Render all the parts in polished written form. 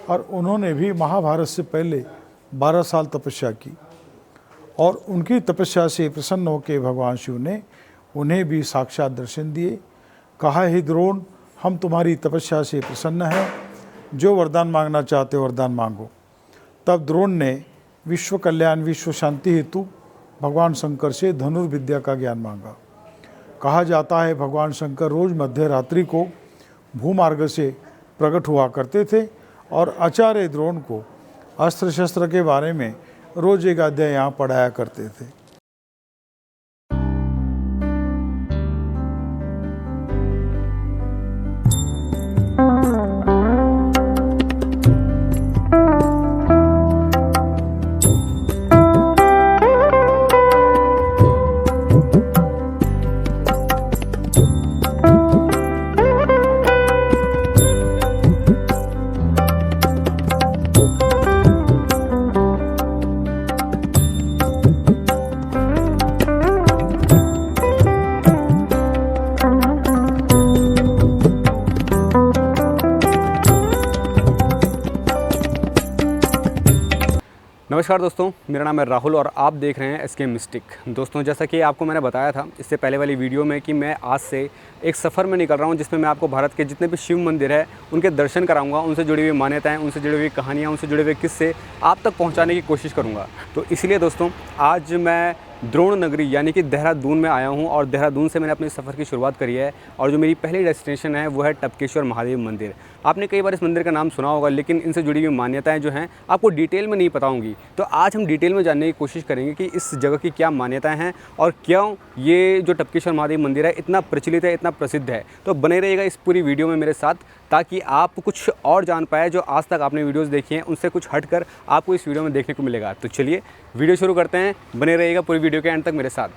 और उन्होंने भी महाभारत से पहले 12 साल तपस्या की और उनकी तपस्या से प्रसन्न होकर भगवान शिव ने उन्हें भी साक्षात दर्शन दिए। कहा, हे द्रोण, हम तुम्हारी तपस्या से प्रसन्न हैं, जो वरदान मांगना चाहते हो वरदान मांगो। तब द्रोण ने विश्व कल्याण विश्व शांति हेतु भगवान शंकर से धनुर्विद्या का ज्ञान मांगा। कहा जाता है भगवान शंकर रोज मध्य रात्रि को भूमार्ग से प्रकट हुआ करते थे और आचार्य द्रोण को अस्त्र शस्त्र के बारे में रोज एक अध्याय यहाँ पढ़ाया करते थे। नमस्कार दोस्तों, मेरा नाम है राहुल और आप देख रहे हैं एसके मिस्टिक। दोस्तों, जैसा कि आपको मैंने बताया था इससे पहले वाली वीडियो में कि मैं आज से एक सफ़र में निकल रहा हूं जिसमें मैं आपको भारत के जितने भी शिव मंदिर है उनके दर्शन कराऊंगा, उनसे जुड़ी हुई मान्यताएं, उनसे जुड़ी हुई कहानियां, उनसे जुड़े हुए किस्से आप तक पहुंचाने की कोशिश करूंगा। तो इसलिए दोस्तों आज मैं द्रोण नगरी यानी कि देहरादून में आया हूं और देहरादून से मैंने अपने सफ़र की शुरुआत करी है और जो मेरी पहली डेस्टिनेशन है वो है टपकेश्वर महादेव मंदिर। आपने कई बार इस मंदिर का नाम सुना होगा, लेकिन इनसे जुड़ी हुई मान्यताएं जो हैं आपको डिटेल में नहीं पता होंगी। तो आज हम डिटेल में जानने की कोशिश करेंगे कि इस जगह की क्या मान्यताएं हैं और क्यों ये जो टपकेश्वर महादेव मंदिर है इतना प्रचलित है, इतना प्रसिद्ध है। तो बने रहिएगा इस पूरी वीडियो में मेरे साथ, ताकि आप कुछ और जान पाए जो आज तक आपने वीडियोस देखी हैं उनसे कुछ हटकर आपको इस वीडियो में देखने को मिलेगा। तो चलिए वीडियो शुरू करते हैं, बने रहिएगा पूरी वीडियो के एंड तक मेरे साथ।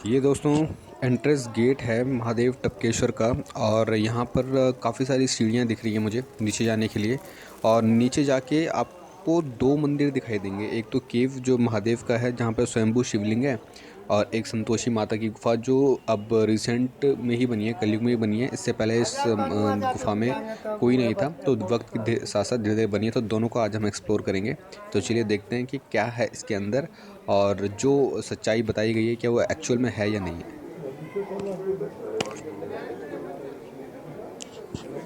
ये दोस्तों एंट्रेंस गेट है महादेव टपकेश्वर का और यहाँ पर काफ़ी सारी सीढ़ियाँ दिख रही हैं मुझे नीचे जाने के लिए। और नीचे जाके आपको दो मंदिर दिखाई देंगे, एक तो केव जो महादेव का है जहाँ पर स्वयंभू शिवलिंग है, और एक संतोषी माता की गुफा जो अब रिसेंट में ही बनी है, कलयुग में ही बनी है। इससे पहले इस गुफा में कोई नहीं था, तो वक्त के साथ साथ धीरे धीरे बनी है। तो दोनों को आज हम एक्सप्लोर करेंगे। तो चलिए देखते हैं कि क्या है इसके अंदर और जो सच्चाई बताई गई है क्या वो एक्चुअल में है या नहीं है।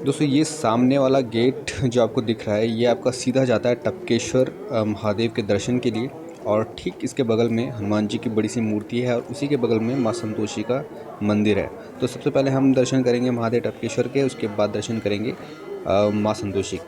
दोस्तों, ये सामने वाला गेट जो आपको दिख रहा है ये आपका सीधा जाता है टपकेश्वर महादेव के दर्शन के लिए। और ठीक इसके बगल में हनुमान जी की बड़ी सी मूर्ति है और उसी के बगल में माँ संतोषी का मंदिर है। तो सबसे पहले हम दर्शन करेंगे महादेव टपकेश्वर के, उसके बाद दर्शन करेंगे माँ संतोषी।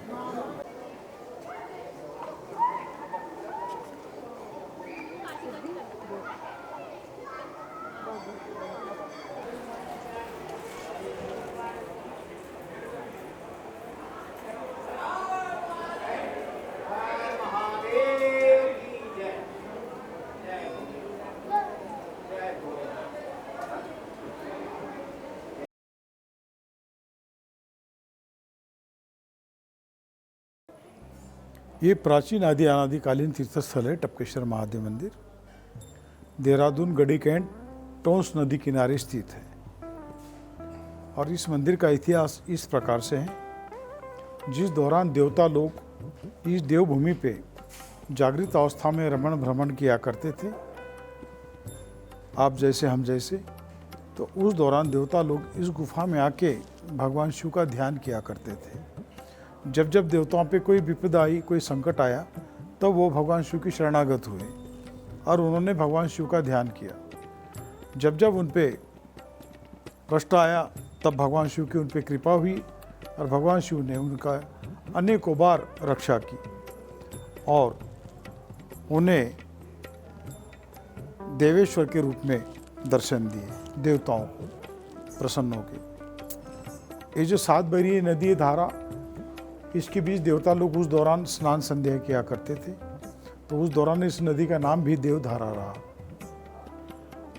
ये प्राचीन आदि अनादिकालीन तीर्थस्थल है टपकेश्वर महादेव मंदिर। देहरादून गढ़ी कैंट टोंस नदी किनारे स्थित है और इस मंदिर का इतिहास इस प्रकार से है, जिस दौरान देवता लोग इस देवभूमि पे जागृत अवस्था में रमण भ्रमण किया करते थे, आप जैसे हम जैसे, तो उस दौरान देवता लोग इस गुफा में आके भगवान शिव का ध्यान किया करते थे। जब जब देवताओं पे कोई विपदा आई, कोई संकट आया, तब वो भगवान शिव की शरणागत हुए और उन्होंने भगवान शिव का ध्यान किया। जब जब उन पे कष्ट आया तब भगवान शिव की उन पे कृपा हुई और भगवान शिव ने उनका अनेकों बार रक्षा की और उन्हें देवेश्वर के रूप में दर्शन दिए देवताओं को प्रसन्न होकर। ये जो 7 बहरी नदी है धारा, इसके बीच देवता लोग उस दौरान स्नान संध्या किया करते थे, तो उस दौरान इस नदी का नाम भी देवधारा रहा।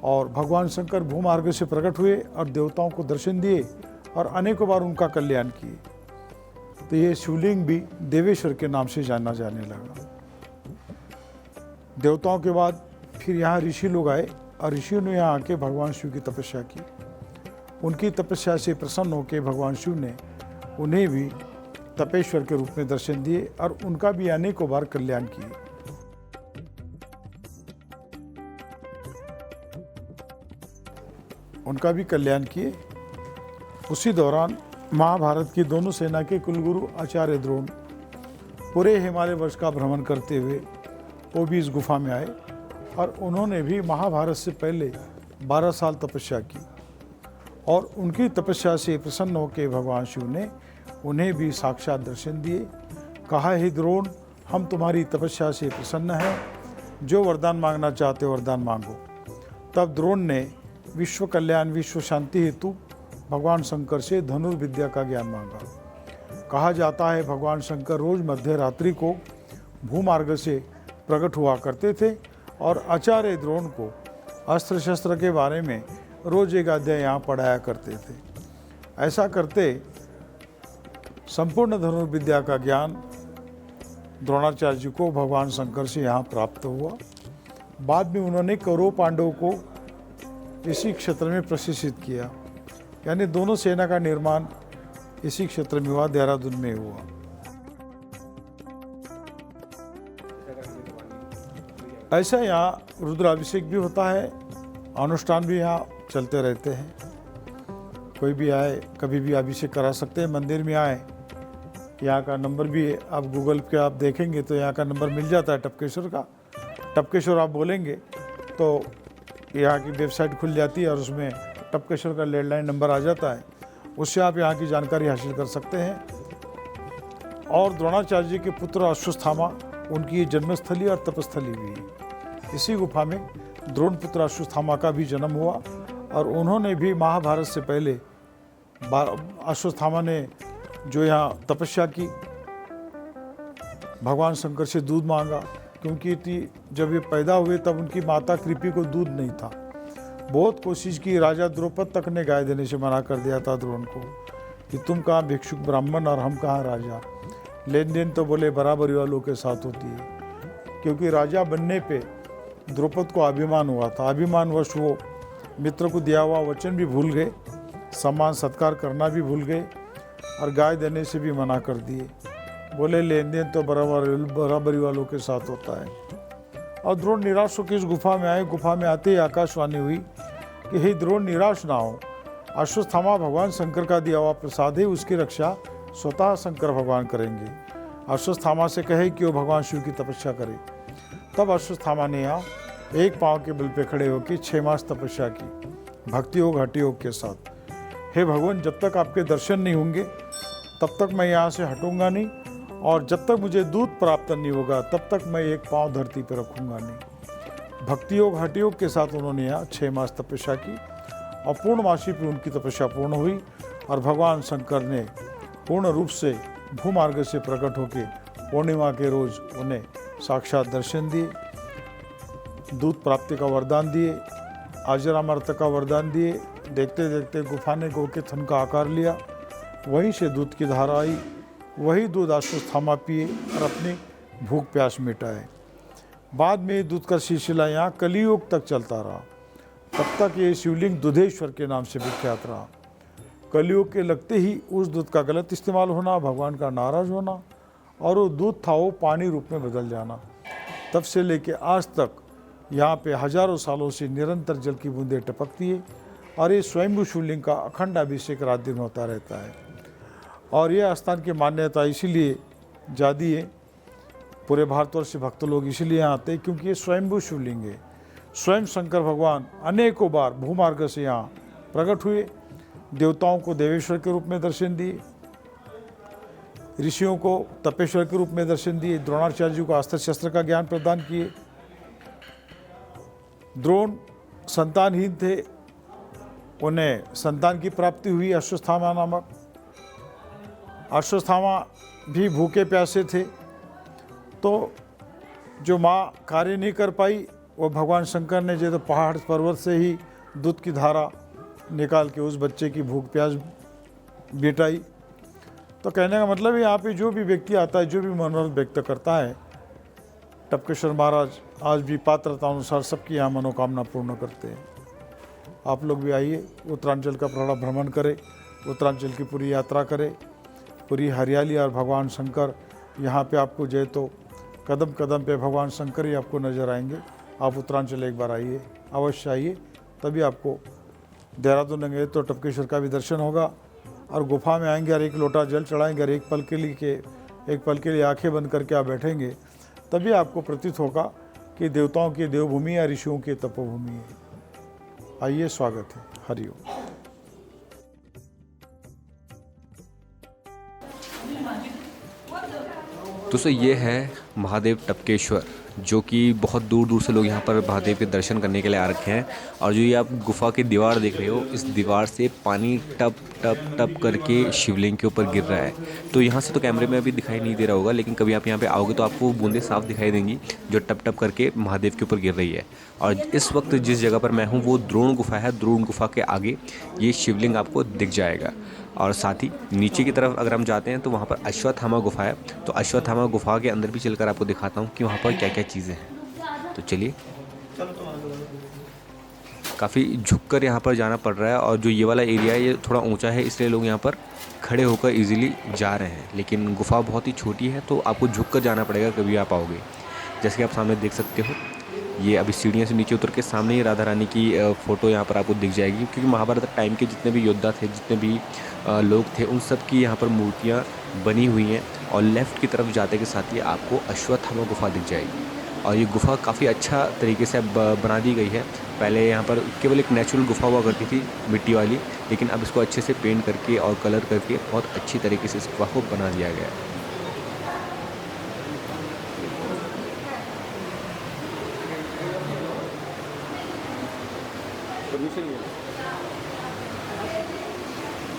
और भगवान शंकर भूमार्ग से प्रकट हुए और देवताओं को दर्शन दिए और अनेकों बार उनका कल्याण किए, तो ये शिवलिंग भी देवेश्वर के नाम से जाना जाने लगा। देवताओं के बाद फिर यहाँ ऋषि लोग आए और ऋषियों ने यहाँ आके भगवान शिव की तपस्या की। उनकी तपस्या से प्रसन्न होकर भगवान शिव ने उन्हें भी तपेश्वर के रूप में दर्शन दिए और उनका भी अनेकों बार कल्याण किए। उनका भी कल्याण किए। उसी दौरान महाभारत की दोनों सेना के कुलगुरु आचार्य द्रोण पूरे हिमालय वर्ष का भ्रमण करते हुए वो भी इस गुफा में आए और उन्होंने भी महाभारत से पहले 12 साल तपस्या की और उनकी तपस्या से प्रसन्न होकर भगवान शिव ने उन्हें भी साक्षात दर्शन दिए। कहा, हे द्रोण, हम तुम्हारी तपस्या से प्रसन्न हैं, जो वरदान मांगना चाहते हो वरदान मांगो। तब द्रोण ने विश्व कल्याण विश्व शांति हेतु भगवान शंकर से धनुर्विद्या का ज्ञान मांगा। कहा जाता है भगवान शंकर रोज मध्य रात्रि को भूमार्ग से प्रकट हुआ करते थे और आचार्य द्रोण को अस्त्र शस्त्र के बारे में रोज एक अध्याय यहाँ पढ़ाया करते थे। ऐसा करते संपूर्ण धनुर्विद्या का ज्ञान द्रोणाचार्य जी को भगवान शंकर से यहाँ प्राप्त हुआ। बाद में उन्होंने कौरव पांडवों को इसी क्षेत्र में प्रशिक्षित किया, यानी दोनों सेना का निर्माण इसी क्षेत्र में हुआ, देहरादून में हुआ। ऐसा यहाँ रुद्राभिषेक भी होता है, अनुष्ठान भी यहाँ चलते रहते हैं। कोई भी आए कभी भी अभिषेक करा सकते हैं। मंदिर में आए, यहाँ का नंबर भी है, आप गूगल पे आप देखेंगे तो यहाँ का नंबर मिल जाता है टपकेश्वर का। टपकेश्वर आप बोलेंगे तो यहाँ की वेबसाइट खुल जाती है और उसमें टपकेश्वर का लैंडलाइन नंबर आ जाता है, उससे आप यहाँ की जानकारी हासिल कर सकते हैं। और द्रोणाचार्य जी के पुत्र अश्वत्थामा, उनकी जन्मस्थली और तपस्थली भी है। इसी गुफा में द्रोण पुत्र अश्वत्थामा का भी जन्म हुआ और उन्होंने भी महाभारत से पहले अश्वत्थामा ने जो यहाँ तपस्या की, भगवान शंकर से दूध मांगा, क्योंकि जब ये पैदा हुए तब उनकी माता कृपि को दूध नहीं था। बहुत कोशिश की, राजा द्रौपद तक ने गाय देने से मना कर दिया था द्रोण को कि तुम कहाँ भिक्षुक ब्राह्मण और हम कहाँ राजा। लेन देन तो बोले बराबरी वालों के साथ होती है, क्योंकि राजा बनने पे द्रौपद को अभिमान हुआ था। अभिमानवश वो मित्र को दिया हुआ वचन भी भूल गए, सम्मान सत्कार करना भी भूल गए और गाय देने से भी मना कर दिए। बोले लेन देन तो बराबरी वालों के साथ होता है। और द्रोण निराश होकर इस गुफा में आए। गुफा में आते ही आकाशवाणी हुई कि हे द्रोण, निराश ना हो, अश्वत्थामा भगवान शंकर का दिया हुआ प्रसाद है, उसकी रक्षा स्वतः शंकर भगवान करेंगे। अश्वत्थामा से कहे कि वो भगवान शिव की तपस्या करे। तब अश्वत्थामा ने यहाँ एक पाँव के बल पे खड़े होकर 6 मास तपस्या की, भक्ति योग हठि योग के साथ। हे भगवान, जब तक आपके दर्शन नहीं होंगे तब तक मैं यहाँ से हटूंगा नहीं, और जब तक मुझे दूध प्राप्त नहीं होगा तब तक मैं एक पाँव धरती पर रखूंगा नहीं। भक्ति योग हठि योग के साथ उन्होंने यहाँ 6 मास तपस्या की और पूर्णमासी पर उनकी तपस्या पूर्ण हुई और भगवान शंकर ने पूर्ण रूप से भूमार्ग से प्रकट होकर पूर्णिमा के रोज उन्हें साक्षात दर्शन दिए, दूध प्राप्ति का वरदान दिए, आजरामर्त का वरदान दिए। देखते देखते गुफा ने गौ के थन का आकार लिया, वहीं से दूध की धारा आई, वही दूध अश्वत्थामा पिए और अपनी भूख प्यास मिटाए। बाद में दूध का सिलसिला यहाँ कलियुग तक चलता रहा। तब तक ये शिवलिंग दुधेश्वर के नाम से विख्यात रहा। कलियुग के लगते ही उस दूध का गलत इस्तेमाल होना, भगवान का नाराज होना और वो दूध था वो पानी रूप में बदल जाना। तब से लेके आज तक यहाँ पे हजारों सालों से निरंतर जल की बूंदें टपकती है और ये स्वयंभू शिवलिंग का अखंड अभिषेक रात दिन होता रहता है। और ये स्थान की मान्यता इसीलिए ज़्यादा है, पूरे भारतवर्ष से भक्त लोग इसलिए यहाँ आते हैं क्योंकि ये स्वयंभू शिवलिंग है। स्वयं शंकर भगवान अनेकों बार भूमार्ग से यहाँ प्रकट हुए, देवताओं को देवेश्वर के रूप में दर्शन दिए, ऋषियों को तपेश्वर के रूप में दर्शन दिए, द्रोणाचार्य जी को अस्त्र शस्त्र का ज्ञान प्रदान किए। द्रोण संतानहीन थे, उन्हें संतान की प्राप्ति हुई अश्वत्थामा नामक। अश्वत्थामा भी भूखे प्यासे थे, तो जो माँ कार्य नहीं कर पाई वो भगवान शंकर ने जो तो पहाड़ पर्वत से ही दूध की धारा निकाल के उस बच्चे की भूख प्यास मिटाई। तो कहने का मतलब यहाँ पे जो भी व्यक्ति आता है, जो भी मनोरथ व्यक्त करता है, टपकेश्वर महाराज आज भी पात्रता अनुसार सबकी यहाँ मनोकामना पूर्ण करते हैं। आप लोग भी आइए, उत्तरांचल का थोड़ा भ्रमण करें, उत्तरांचल की पूरी यात्रा करें, पूरी हरियाली और भगवान शंकर यहाँ पे आपको जो है तो कदम कदम पे भगवान शंकर ही आपको नज़र आएंगे। आप उत्तरांचल एक बार आइए, अवश्य आइए, तभी आपको देहरादून गए तो टपकेश्वर का भी दर्शन होगा। और गुफा में आएंगे और एक लोटा जल चढ़ाएंगे और एक पल के लिए आंखें बंद करके आप बैठेंगे, तभी आपको प्रतीत होगा कि देवताओं की देवभूमि या ऋषियों की तपोभूमि है। आइए, स्वागत है। हरिओम। दोस्तों ये है महादेव टपकेश्वर, जो कि बहुत दूर दूर से लोग यहाँ पर महादेव के दर्शन करने के लिए आ रखे हैं। और जो ये आप गुफा की दीवार देख रहे हो, इस दीवार से पानी टप टप टप करके शिवलिंग के ऊपर गिर रहा है। तो यहाँ से तो कैमरे में अभी दिखाई नहीं दे रहा होगा, लेकिन कभी आप यहाँ पे आओगे तो आपको बूंदें साफ दिखाई देंगी जो टप टप करके महादेव के ऊपर गिर रही है। और इस वक्त जिस जगह पर मैं हूँ वो द्रोण गुफा है। द्रोण गुफा के आगे ये शिवलिंग आपको दिख जाएगा। और साथ ही नीचे की तरफ अगर हम जाते हैं तो वहाँ पर अश्वत्थामा गुफा है। तो अश्वत्थामा गुफा के अंदर भी चलकर आपको दिखाता हूँ कि वहाँ पर क्या क्या चीज़ें हैं। तो चलिए, काफ़ी झुककर यहाँ पर जाना पड़ रहा है। और जो ये वाला एरिया है ये थोड़ा ऊंचा है, इसलिए लोग यहाँ पर खड़े होकर इजीली जा रहे हैं। लेकिन गुफा बहुत ही छोटी है, तो आपको झुककर जाना पड़ेगा कभी आप आओगे। जैसे कि आप सामने देख सकते हो, ये अभी सीढ़ियों से नीचे उतर के सामने ही राधा रानी की फ़ोटो यहाँ पर आपको दिख जाएगी। क्योंकि महाभारत टाइम के जितने भी योद्धा थे, जितने भी लोग थे, उन सब की यहाँ पर मूर्तियाँ बनी हुई हैं। और लेफ़्ट की तरफ जाते के साथ ही आपको अश्वत्थामा गुफा दिख जाएगी। और ये गुफा काफ़ी अच्छा तरीके से बना दी गई है। पहले यहाँ पर केवल एक नेचुरल गुफा हुआ करती थी, मिट्टी वाली, लेकिन अब इसको अच्छे से पेंट करके और कलर करके बहुत अच्छी तरीके से इस गुफा को बना दिया गया है।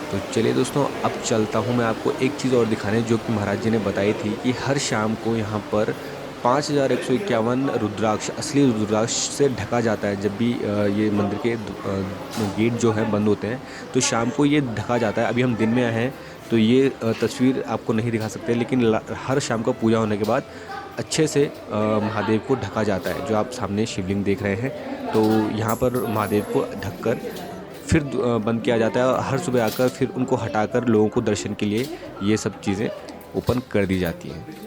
तो चलिए दोस्तों, अब चलता हूँ मैं आपको एक चीज़ और दिखाने, जो कि महाराज जी ने बताई थी कि हर शाम को यहाँ पर 5151 रुद्राक्ष, असली रुद्राक्ष से ढका जाता है। जब भी ये मंदिर के गेट जो है बंद होते हैं तो शाम को ये ढका जाता है। अभी हम दिन में आए हैं तो ये तस्वीर आपको नहीं दिखा सकते, लेकिन हर शाम को पूजा होने के बाद अच्छे से महादेव को ढका जाता है। जो आप सामने शिवलिंग देख रहे हैं, तो यहाँ पर महादेव को ढककर फिर बंद किया जाता है। और हर सुबह आकर फिर उनको हटाकर लोगों को दर्शन के लिए ये सब चीज़ें ओपन कर दी जाती हैं।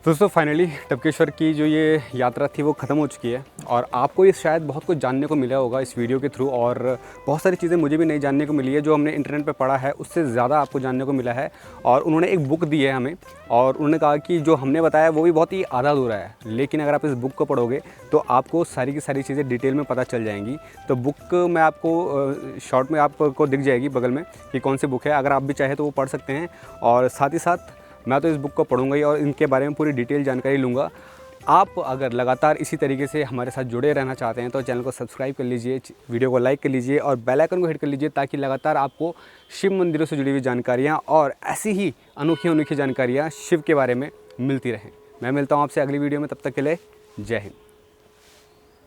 दोस्तों फाइनली टपकेश्वर की जो ये यात्रा थी वो ख़त्म हो चुकी है। और आपको ये शायद बहुत कुछ जानने को मिला होगा इस वीडियो के थ्रू। और बहुत सारी चीज़ें मुझे भी नहीं जानने को मिली है, जो हमने इंटरनेट पे पढ़ा है उससे ज़्यादा आपको जानने को मिला है। और उन्होंने एक बुक दी है हमें, और उन्होंने कहा कि जो हमने बताया वो भी बहुत ही आधा अधूरा है, लेकिन अगर आप इस बुक को पढ़ोगे तो आपको सारी की सारी चीज़ें डिटेल में पता चल जाएंगी। तो बुक मैं आपको शॉर्ट में आपको दिख जाएगी बगल में कि कौन सी बुक है। अगर आप भी चाहे तो वो पढ़ सकते हैं। और साथ ही साथ मैं तो इस बुक को पढ़ूंगा ही और इनके बारे में पूरी डिटेल जानकारी लूँगा। आप अगर लगातार इसी तरीके से हमारे साथ जुड़े रहना चाहते हैं तो चैनल को सब्सक्राइब कर लीजिए, वीडियो को लाइक कर लीजिए और बेल आइकन को हिट कर लीजिए, ताकि लगातार आपको शिव मंदिरों से जुड़ी हुई जानकारियाँ और ऐसी ही अनोखी जानकारियाँ शिव के बारे में मिलती रहें। मैं मिलता हूँ आपसे अगली वीडियो में, तब तक के लिए जय हिंद।